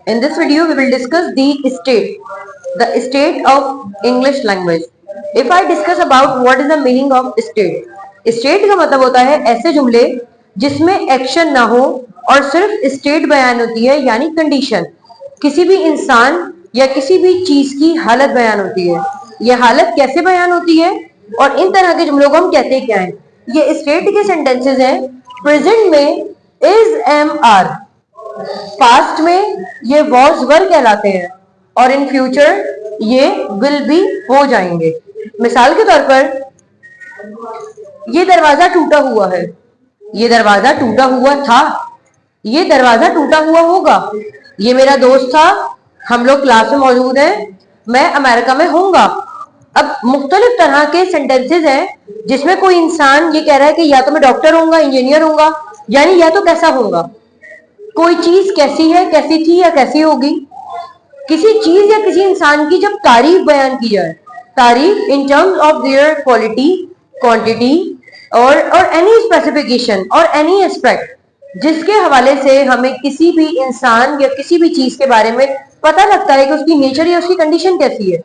In this video, we will discuss the state of English language. If I discuss about what is the meaning of state, state का मतलब होता है ऐसे जुमले जिसमें action ना हो और सिर्फ स्टेट बयान होती है, यानी कंडीशन, किसी भी इंसान या किसी भी चीज की हालत बयान होती है। यह हालत कैसे बयान होती है और इन तरह के जुमलों को हम कहते हैं क्या है? ये स्टेट के सेंटेंसेस हैं। प्रेजेंट में इज, एम, आर, पास्ट में ये वॉज, वर कहलाते हैं और इन फ्यूचर ये विल बी हो जाएंगे। मिसाल के तौर पर ये दरवाजा टूटा हुआ है, ये दरवाजा टूटा हुआ था, ये दरवाजा टूटा हुआ होगा, ये मेरा दोस्त था, हम लोग क्लास में मौजूद हैं, मैं अमेरिका में होऊंगा। अब मुख्तलिफ तरह के सेंटेंसेस हैं जिसमें कोई इंसान ये कह रहा है कि या तो मैं डॉक्टर होऊंगा, इंजीनियर होऊंगा, यानी या तो कैसा होगा, कोई चीज कैसी है, कैसी थी या कैसी होगी। किसी चीज या किसी इंसान की जब तारीफ बयान की जाए, तारीफ in terms of their quality, quantity और एनी स्पेसिफिकेशन और एनी एस्पेक्ट, जिसके हवाले से हमें किसी भी इंसान या किसी भी चीज के बारे में पता लगता है कि उसकी नेचर या उसकी कंडीशन कैसी है,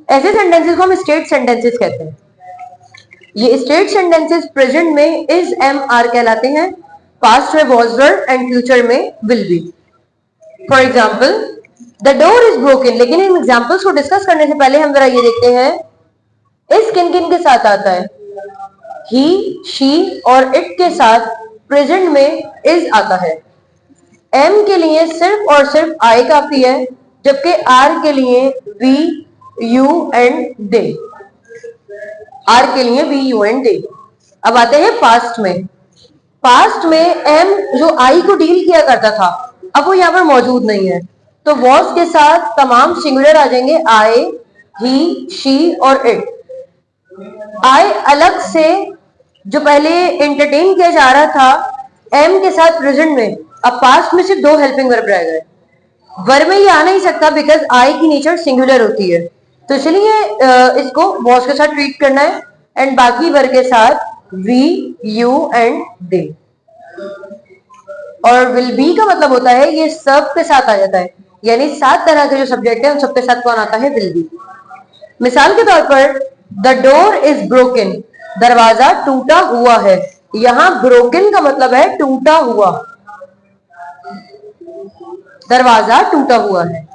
ऐसे सेंटेंसेस को हम स्टेट सेंटेंसेस कहते हैं। ये स्टेट सेंटेंसेस प्रेजेंट में इज, एम, आर कहलाते हैं, पास्ट में वॉज, वर एंड फ्यूचर में will be. For example, the door is broken. लेकिन इन एग्जाम्पल्स को डिस्कस करने से पहले हम जरा ये देखते हैं इस किन किन के साथ आता है। ही, शी और इट के साथ प्रेजेंट में इज आता है। एम के लिए सिर्फ और सिर्फ आई काफी है, जबकि आर के लिए we, you and they. Are के लिए वी, यू एंड दे। अब आते हैं पास्ट में। पास्ट में एम जो आई को डील किया करता था, अब वो यहाँ पर मौजूद नहीं है, तो वॉज के साथ तमाम सिंगुलर आ जाएंगे, आई, ही, शी और इट। आई अलग से जो पहले एंटरटेन किया जा रहा था एम के साथ प्रेजेंट में, अब पास्ट में सिर्फ दो हेल्पिंग वर्ब रह गए। वर्ब में ये आ नहीं सकता बिकॉज आई की नेचर सिंगुलर होती है, तो इसलिए इसको वॉज के साथ ट्रीट करना है एंड बाकी वर्ब के साथ वी, यू एंड दे। और विल बी का मतलब होता है ये सब के साथ आ जाता है, यानी 7 तरह के जो सब्जेक्ट है उन सबके साथ कौन आता है? Will be. मिसाल के तौर पर द डोर इज ब्रोकन, दरवाजा टूटा हुआ है। यहां ब्रोकन का मतलब है टूटा हुआ, दरवाजा टूटा हुआ है,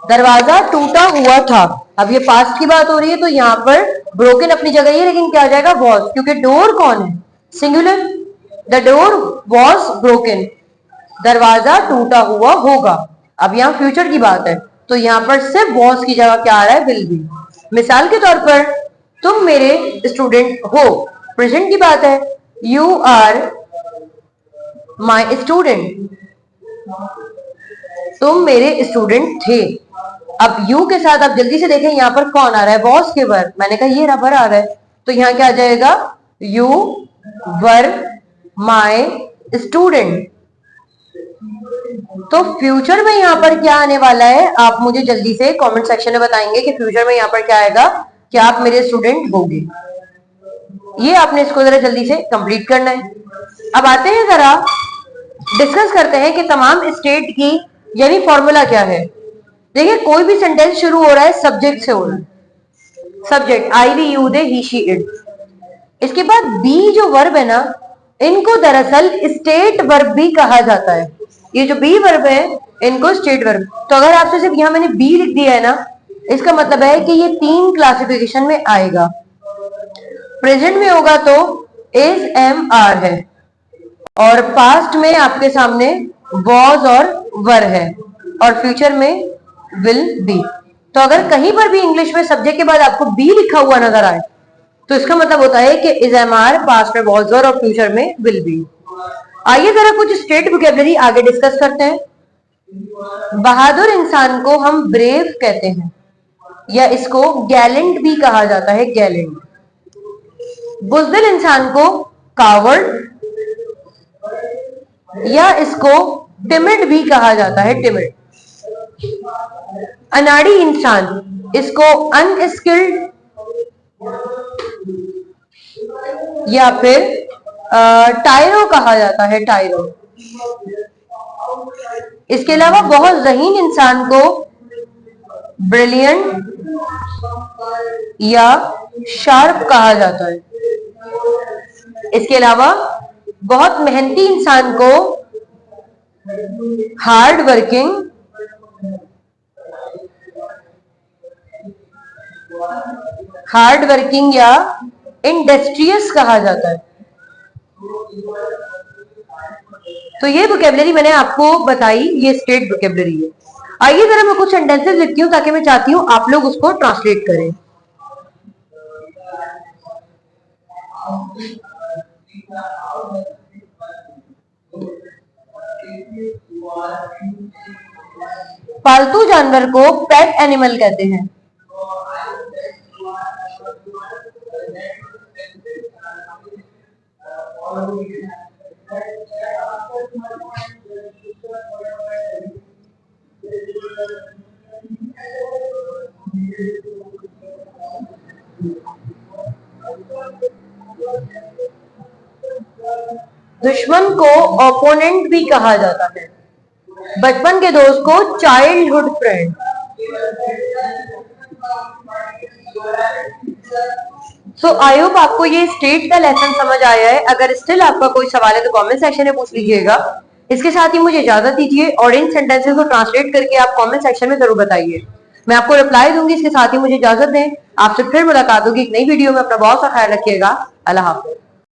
दरवाजा टूटा हुआ था। अब ये पास्ट की बात हो रही है तो यहाँ पर ब्रोकन अपनी जगह ही है, लेकिन क्या आ जाएगा? वॉज, क्योंकि डोर कौन है? Singular. The door was broken, दरवाजा टूटा हुआ होगा। अब यहाँ फ्यूचर की बात है तो यहाँ पर सिर्फ वॉज की जगह क्या आ रहा है? Will be. मिसाल के तौर पर तुम मेरे स्टूडेंट हो, प्रेजेंट की बात है, यू आर माई स्टूडेंट, तुम मेरे स्टूडेंट थे। अब यू के साथ आप जल्दी से देखें यहाँ पर कौन आ रहा है? वॉज के वर्ब। मैंने कहा ये रबर आ रहा है, तो यहाँ क्या आ जाएगा? You verb my student. तो फ्यूचर में यहाँ पर क्या आने वाला है? आप मुझे जल्दी से कमेंट सेक्शन में बताएंगे कि फ्यूचर में यहाँ पर क्या आएगा, कि आप मेरे स्टूडेंट होंगे। ये आपने इसको जरा जल्दी से कंप्लीट करना है। अब आते हैं जरा डिस्कस करते हैं कि तमाम स्टेट की यानी फॉर्मूला क्या है। देखिए, कोई भी सेंटेंस शुरू हो रहा है सब्जेक्ट से हो रहा है, subject I, we, you, they, he, she, it. इसके बाद बी जो वर्ब है ना, इनको दरअसल स्टेट वर्ब भी कहा जाता है। ये जो बी वर्ब है इनको स्टेट वर्ब। तो अगर आपसे सिर्फ यहां मैंने बी लिख दिया है ना, इसका मतलब है कि ये 3 क्लासिफिकेशन में आएगा। प्रेजेंट में होगा तो इज, एम, आर है, और पास्ट में आपके सामने वॉज और वर है, और फ्यूचर में विल बी। तो अगर कहीं पर भी इंग्लिश में सब्जेक्ट के बाद आपको बी लिखा हुआ नजर आए तो इसका मतलब होता है कि इज, एम, आर, पास्ट में वॉज, वर और फ्यूचर में विल बी। आइए जरा कुछ स्टेट वोकैबुलरी आगे डिस्कस करते हैं। बहादुर इंसान को हम ब्रेव कहते हैं, या इसको गैलेंट भी कहा जाता है, गैलेंट। बुज़दिल इंसान को कावर्ड, या इसको टिमिड भी कहा जाता है, टिमिड। अनाड़ी इंसान, इसको अनस्किल्ड या फिर टायरो कहा जाता है, टायरो। इसके अलावा बहुत ज़हीन इंसान को ब्रिलियंट या शार्प कहा जाता है। इसके अलावा बहुत मेहनती इंसान को हार्ड वर्किंग या इंडस्ट्रियस कहा जाता है। तो ये वोकेबलरी मैंने आपको बताई, ये स्टेट वोकेबलरी है। आइए जरा मैं कुछ सेंटेंसेस लिखती हूँ ताकि मैं चाहती हूँ आप लोग उसको ट्रांसलेट करें। पालतू जानवर को पेट एनिमल कहते हैं। दुश्मन को ओपोनेंट भी कहा जाता है। बचपन के दोस्त को childhood friend. So I hope आपको ये स्टेट का लेसन समझ आया है। अगर स्टिल आपका कोई सवाल है तो कमेंट सेक्शन में पूछ लीजिएगा। इसके साथ ही मुझे इजाजत दीजिए और इन सेंटेंसेस को ट्रांसलेट करके आप कमेंट सेक्शन में जरूर बताइए, मैं आपको रिप्लाई दूंगी। इसके साथ ही मुझे इजाजत दें, आपसे फिर मुलाकात होगी एक नई वीडियो में। अपना बहुत सा ख्याल रखिएगा। अल्लाह हाफ़िज़।